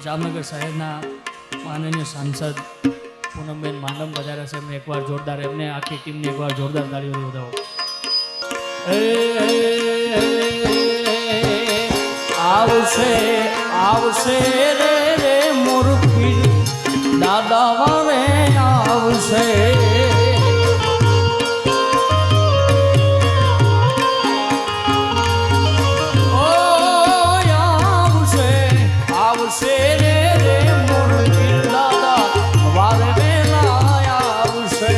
જામનગર શહેરના માનનીય સાંસદ પૂનમબેન માંડમ પધાર્યા છે. એમને એકવાર જોરદાર, એમને આખી ટીમને એકવાર જોરદાર તાળીઓથી વધાવો. આવશે આવશે રે રે મોરપીર દાદા વારે આવશે. આવશે રે રે મોરપીર દાદા વેલા આવશે.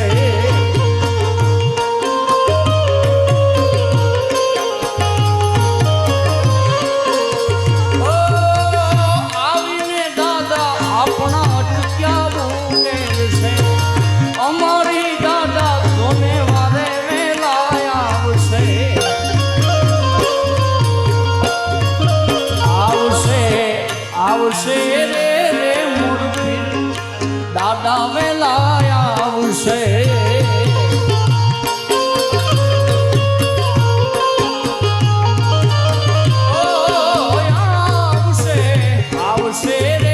આવશે રે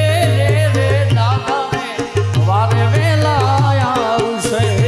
રે દાદા વારે વેલા આવશે.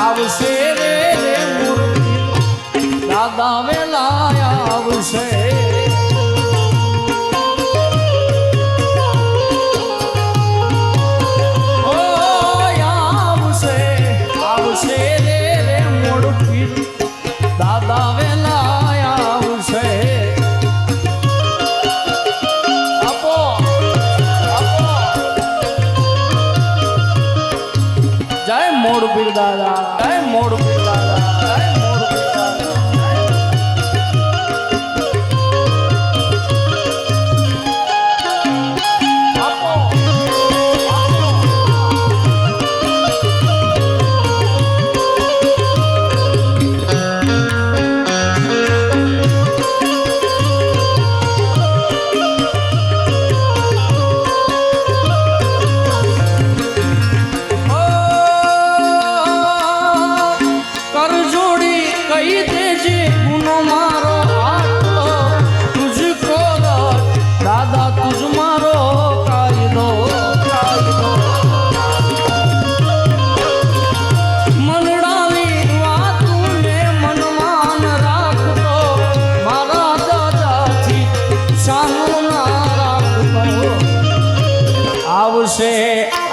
આવશે રે રે મોરપીર દાદા વેલા આવશે. આવશે આવશે રે રે મોરપીર દાદા વેલા આવશે. આપો જય મોરપીર દાદા, જય મોરપીર દાદા, જય મોરપીર દાદા.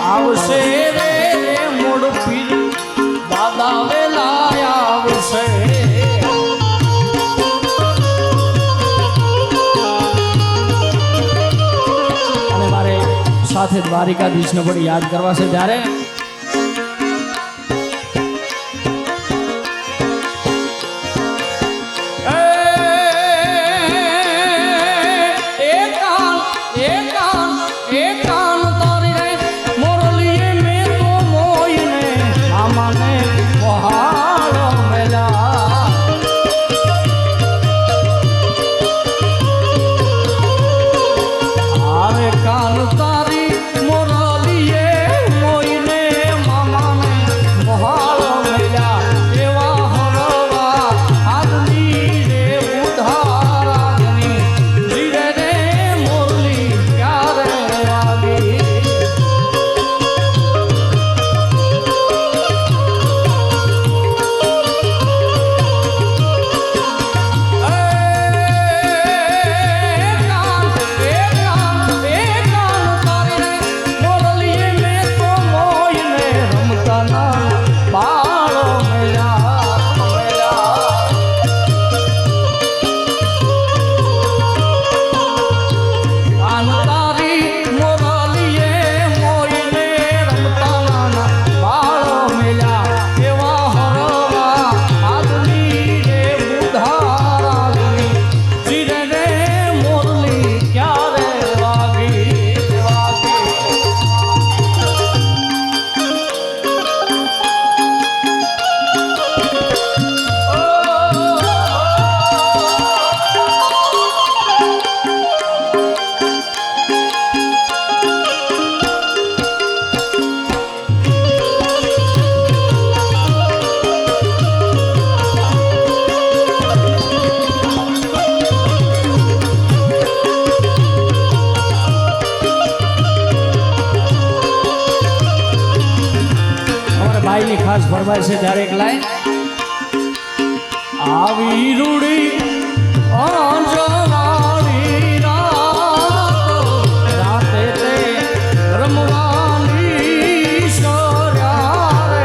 આવશે રે રે મોરપીર દાદા વેલા આવશે. અને મારે સાથે દ્વારિકાધીશને પણ યાદ કરવા છે. ત્યારે કાન તારી મોરલીએ મોઈને ખાસ ફરમાય છે ત્યારે એક લાઈન આવી રૂડી અંજવાળી રાતે તે રમવાની સોર્યા રે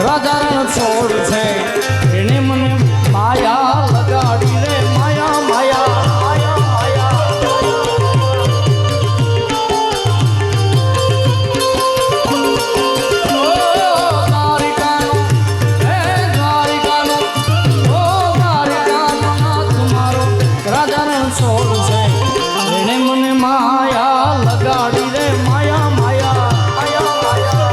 રાજા છોડ છે એને મને માયા લગાડી રે માયા માયા માયા માયા દ્વારિકાનો હે દ્વારિકાનો ઓ દ્વારિકાનો નાથ મારો રાજા છોડ છે એને મને માયા લગાડી રે માયા માયા માયા માયા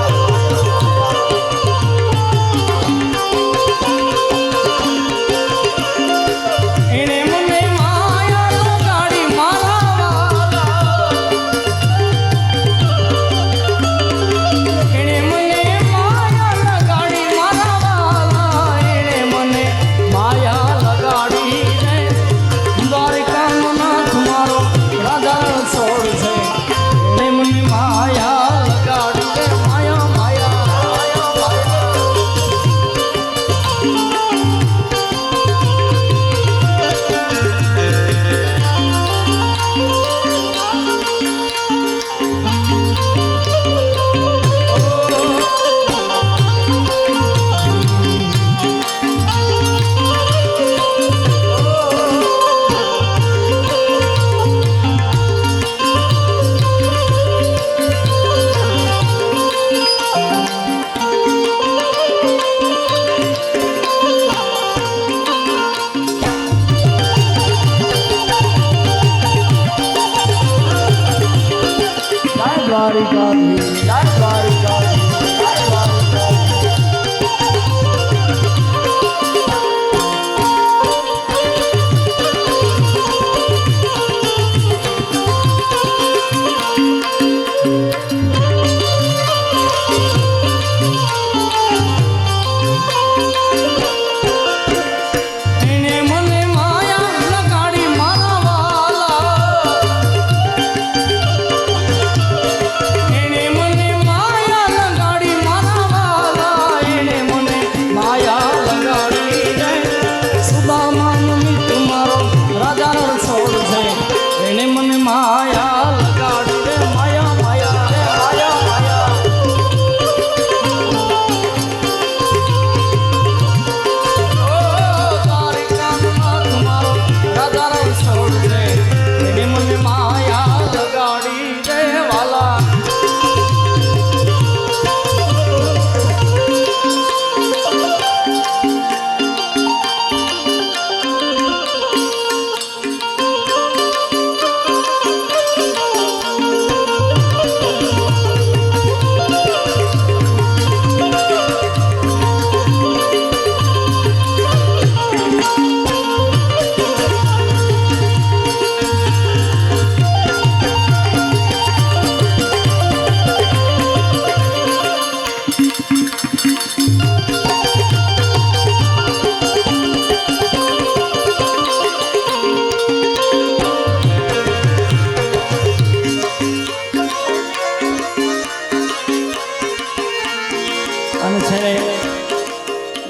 અને છેલ્લે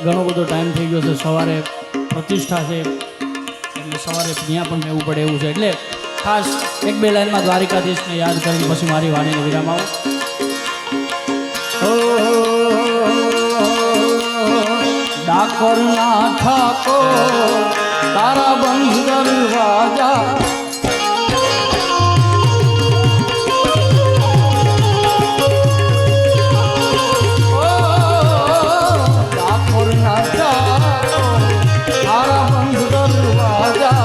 ઘણો બધો ટાઈમ થઈ ગયો છે, સવારે પ્રતિષ્ઠા છે એટલે સવારે ત્યાં પણ રહેવું પડે એવું છે, એટલે ખાસ એક બે લાઈનમાં દ્વારિકાધીશને યાદ કરીને પછી મારી વાણીને વિરામ આવું. ડાકોરના ઠાકોર તારા બંધ દરવાજા ડાકોરના ઠાકોર તારા બંધ દરવાજા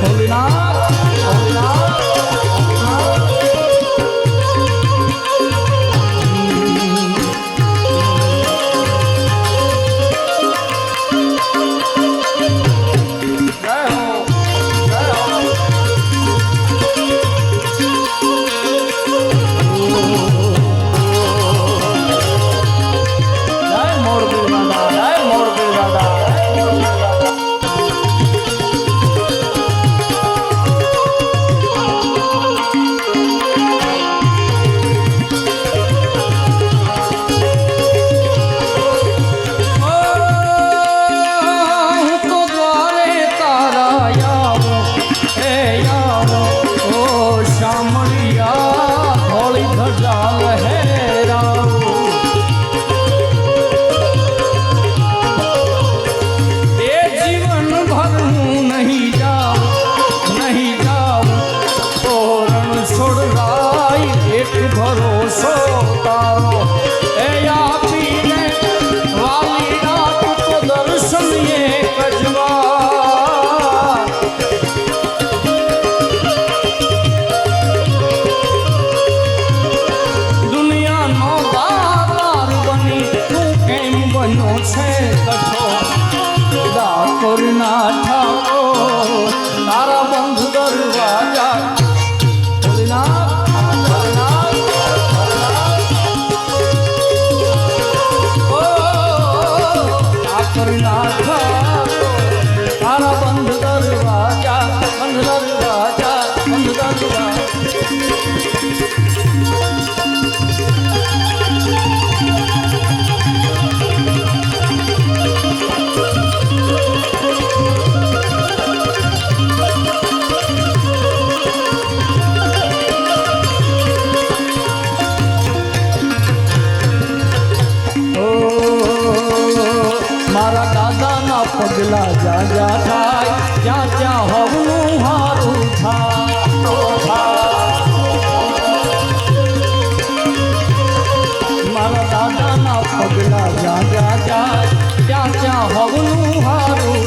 ભોલેનાથ ડાકોરના ઠાકોર તારા બંધ દરવાજા ડાકોરના ઠાકોર તારા બંધ દરવાજા બંધ દરવાજા બંધ દરવાજા પગલા જ્યાં જ્યાં થાય ત્યાં ત્યાં હોવનું હારું મારા દાદાના પગલા જ્યાં જ્યાં જાય ત્યાં ત્યાં હોવનું હારું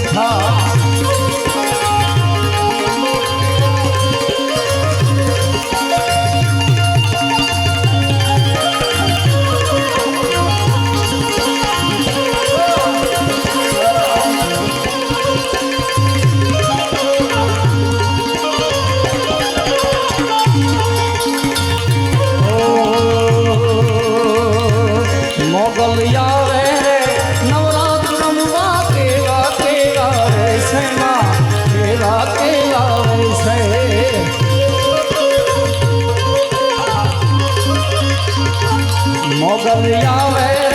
મોગલ આવે